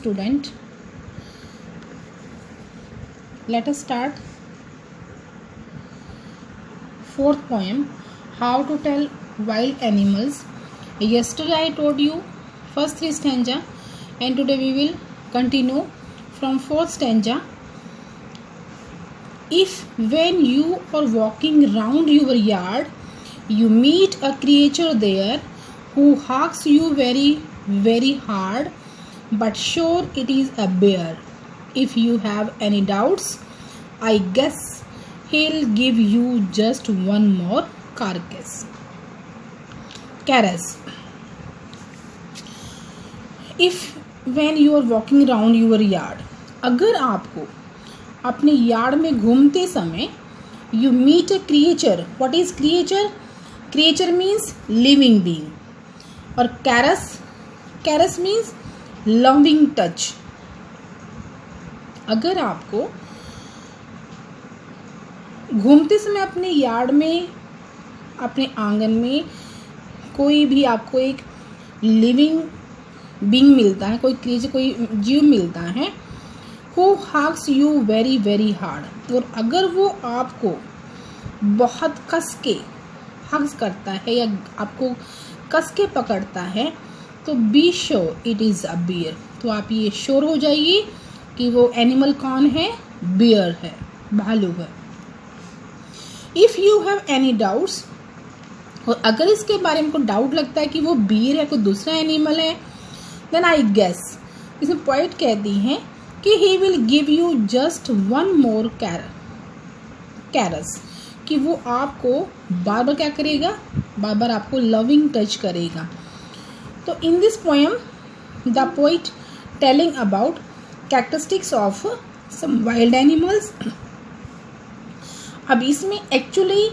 student, let us start fourth poem, how to tell wild animals. Yesterday I told you first three stanza and today we will continue from fourth stanza. If when you are walking round your yard you meet a creature there who hugs you very very hard, but sure it is a bear. If you have any doubts, I guess he'll give you just one more carcass. Caress. If when you are walking round your yard, अगर आपको अपने yard में घूमते समय you meet a creature. What is creature? Creature means living being. और caress means loving touch. अगर आपको घूमते समय अपने यार्ड में, अपने आंगन में कोई भी आपको एक लिविंग बीइंग मिलता है, कोई क्रिएचर, कोई जीव मिलता है, who hugs you very very hard, और अगर वो आपको बहुत कस के हग्स करता है या आपको कस के पकड़ता है तो be sure it is a bear. तो आप ये श्योर हो जाइए कि वो एनिमल कौन है, बियर है, भालू है. If you have any doubts, और अगर इसके बारे में कोई डाउट लगता है कि वो बियर है, कोई दूसरा एनिमल है, देन आई गेस, इसमें पॉइंट कहती हैं कि he will give you just one more caress, कि वो आपको बार बार क्या करेगा, बार बार आपको लविंग टच करेगा. तो in this poem the poet telling about characteristics of some wild animals. अब इसमें एक्चुअली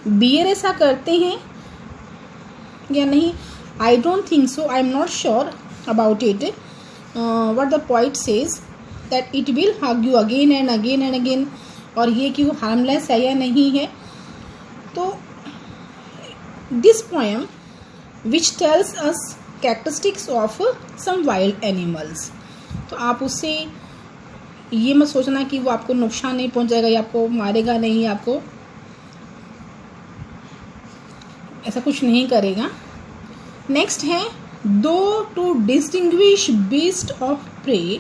बियर ऐसा करते हैं या नहीं, I don't think so, I am not sure about it. What the poet says that it will hug you again and again and again, और ये कि वो हार्मलेस है या नहीं है. तो this poem which tells us characteristics of some wild animals. तो आप उससे ये मत सोचना कि वो आपको नुकसान नहीं पहुंचाएगा या आपको मारेगा नहीं, आपको ऐसा कुछ नहीं करेगा. नेक्स्ट है, दो to distinguish beast of prey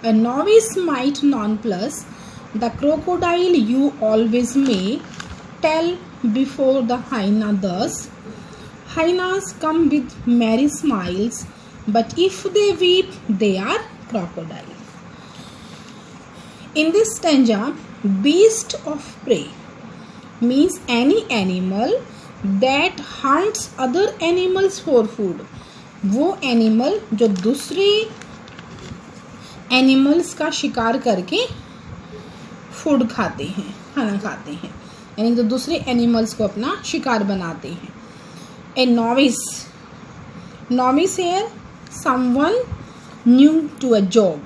a novice might nonplus, the crocodile you always may tell before the hyena thus. Hyenas come with merry smiles, but if they weep, they are crocodile. In this stanza, beast of prey means any animal that hunts other animals for food. वो animal जो दूसरे animals का शिकार करके food खाते हैं, खाना खाते हैं, यानी तो दूसरे एनिमल्स को अपना शिकार बनाते हैं. A novice here someone new to a job.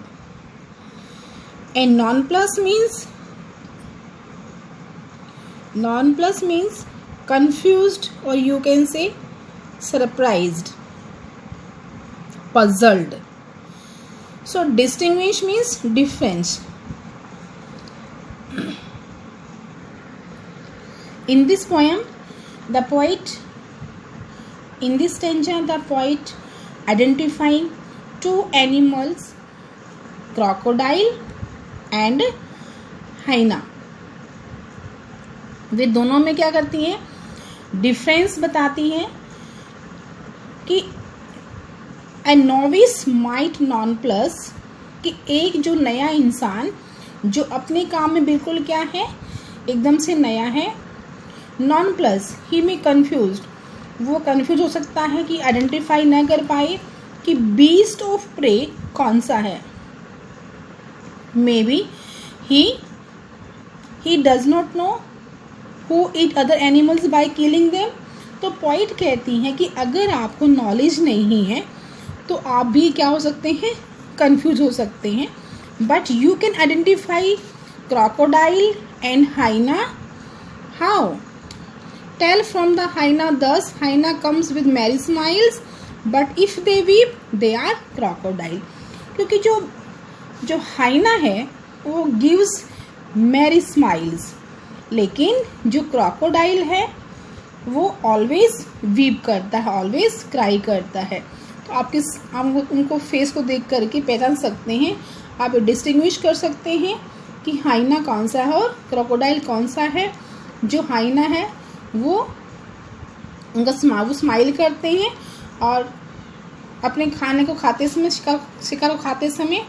A nonplus means confused, or you can say surprised, puzzled. So distinguish means difference. In this poem, the poet, in this stanza, the poet identifying two animals, crocodile and hyena. वे दोनों में क्या करती हैं, difference बताती हैं कि ए novice might non plus, कि एक जो नया इंसान जो अपने काम में बिल्कुल क्या है, एकदम से नया है, नॉन प्लस ही में कन्फ्यूज, वो कन्फ्यूज हो सकता है कि आइडेंटिफाई ना कर पाए कि बीस्ट ऑफ प्रे कौन सा है. May be he does not know who eat other animals by killing them. तो पॉइंट कहती हैं कि अगर आपको नॉलेज नहीं है तो आप भी क्या हो सकते हैं, कंफ्यूज हो सकते हैं. But you can identify crocodile and hyena. How? Tell from the hyena thus, hyena comes with merry smiles, but if they weep they are crocodile. क्योंकि जो हाइना है वो गिव्स मैरी स्माइल्स, लेकिन जो क्रोकोडाइल है वो ऑलवेज वीप करता है, ऑलवेज क्राई करता है। तो आप उनको फेस को देख करके पहचान सकते हैं, आप डिस्टिंग्विश कर सकते हैं कि हाइना कौन सा है और क्रोकोडाइल कौन सा है। जो हाइना है वो स्माइल करते हैं और अपने खाने को खाते समय, शिकार को खाते समय,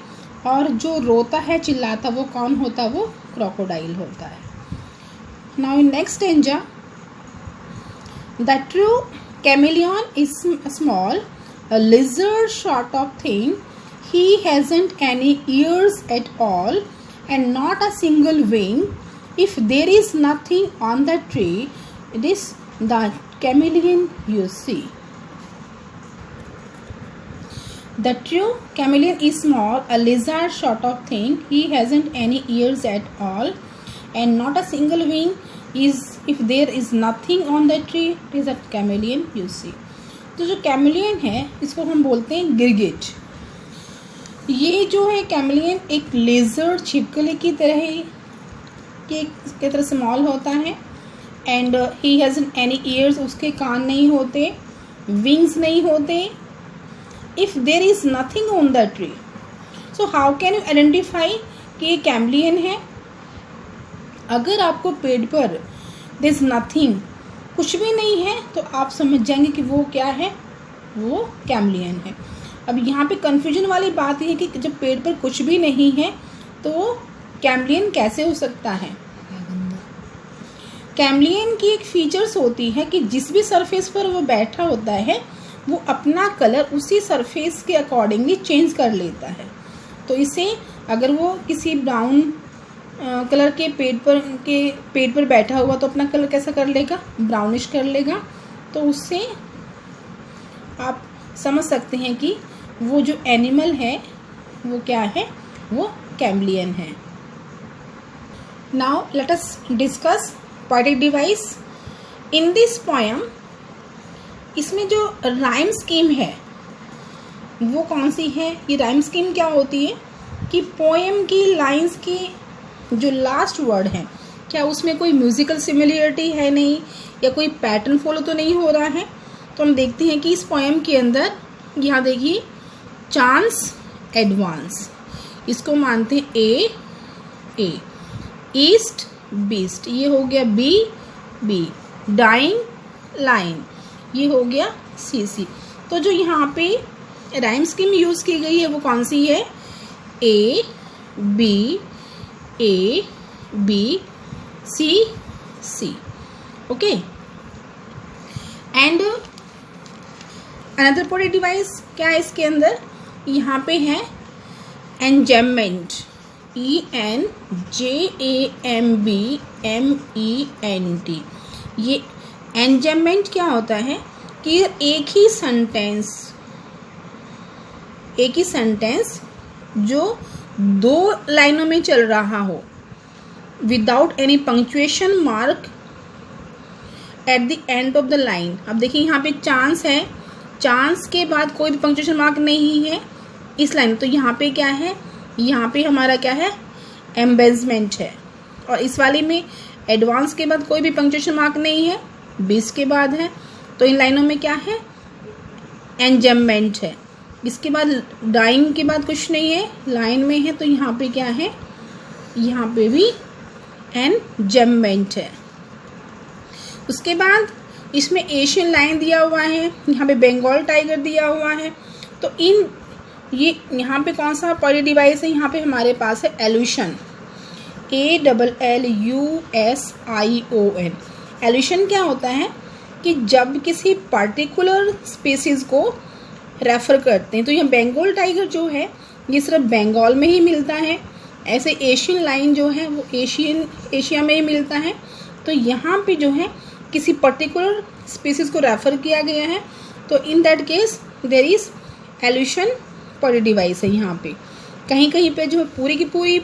और जो रोता है चिल्लाता वो कौन होता है, वो क्रोकोडाइल होता है। Now in next stanza, the true chameleon is small, a lizard sort of thing. He hasn't any ears at all and not a single wing. If there is nothing on the tree, it is the chameleon you see. The true chameleon is small, a lizard sort of thing. He hasn't any ears at all and not a single wing. If there is nothing on the tree, it is a chameleon you see. तो जो chameleon है इसको हम बोलते हैं गिरगिट। ये जो है कैमिलियन एक लेजर्ड छिपकली की तरह स्मॉल होता है, and he has any years, उसके कान नहीं होते, विंग्स नहीं होते। If there is nothing on the tree, so how can you identify कि ये कैमिलियन है। अगर आपको पेड़ पर देयर इज नथिंग, कुछ भी नहीं है, तो आप समझ जाएंगे कि वो क्या है, वो कैमिलियन है। अब यहाँ पे कन्फ्यूजन वाली बात ये है कि जब पेड़ पर कुछ भी नहीं है तो कैमिलियन कैसे हो सकता है। कैमिलियन की एक फीचर्स होती है कि जिस भी सरफेस पर वो बैठा होता है वो अपना कलर उसी सरफेस के अकॉर्डिंगली चेंज कर लेता है। तो इसे अगर वो किसी ब्राउन कलर के पेड़ पर बैठा हुआ तो अपना कलर कैसा कर लेगा, ब्राउनिश कर लेगा। तो उससे आप समझ सकते हैं कि वो जो एनिमल है वो क्या है, वो कैमिलियन है। Now let us discuss poetic device in this poem. इसमें जो राइम स्कीम है वो कौन सी है। ये राइम स्कीम क्या होती है कि पोएम की लाइंस की जो लास्ट वर्ड है, क्या उसमें कोई म्यूजिकल सिमिलरिटी है नहीं, या कोई पैटर्न फॉलो तो नहीं हो रहा है। तो हम देखते हैं कि इस पोएम के अंदर यहाँ देखिए चांस एडवांस, इसको मानते हैं ए, ईस्ट बीस्ट, ये हो गया बी, डाइंग लाइन, ये हो गया सी। तो जो यहाँ पे राइम स्कीम यूज़ की गई है वो कौन सी है, A B C. Okay, and another poetic device क्या है इसके अंदर, यहाँ पे है एंजेममेंट, ENJAMBMENT। ये एंजेममेंट क्या होता है कि एक ही सेंटेंस जो दो लाइनों में चल रहा हो without any punctuation mark at the end of the line. अब देखिए यहाँ पे चांस है, चांस के बाद कोई भी पंक्चुएशन मार्क नहीं है इस लाइन, तो यहाँ पे क्या है, यहाँ पे हमारा क्या है, एम्बेजमेंट है। और इस वाली में एडवांस के बाद कोई भी पंक्चुएशन मार्क नहीं है, बीस के बाद है, तो इन लाइनों में क्या है, एंजेममेंट है। इसके बाद डाइंग के बाद कुछ नहीं है, लाइन में है, तो यहाँ पे क्या है, यहाँ पे भी एंजेममेंट है। उसके बाद इसमें एशियन लाइन दिया हुआ है, यहाँ पे बंगाल टाइगर दिया हुआ है। तो ये यहाँ पे कौन सा पोएटिक डिवाइस है, यहाँ पे हमारे पास है एल्यूशन, ALLUSION। एल्यूशन क्या होता है कि जब किसी पर्टिकुलर स्पीसीज को रेफर करते हैं, तो यहाँ बंगाल टाइगर जो है ये सिर्फ बंगाल में ही मिलता है, ऐसे एशियन लाइन जो है वो एशिया में ही मिलता है। तो यहाँ पे जो है किसी पर्टिकुलर स्पीसीज को रेफर किया गया है, तो in that case there is allusion poetic device है। यहाँ पे कहीं कहीं पे जो पूरी की पूरी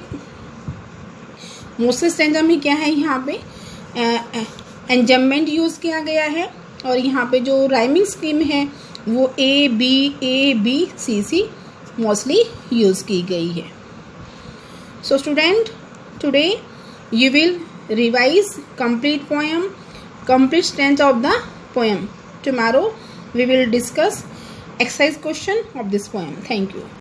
मोस्टली स्टैंजा में क्या है, यहाँ पे एंजेममेंट यूज़ किया गया है, और यहाँ पे जो राइमिंग स्कीम है वो A B C mostly use की गई है। So student, today you will revise complete poem, complete stanza of the poem. Tomorrow we will discuss exercise question of this poem. Thank you.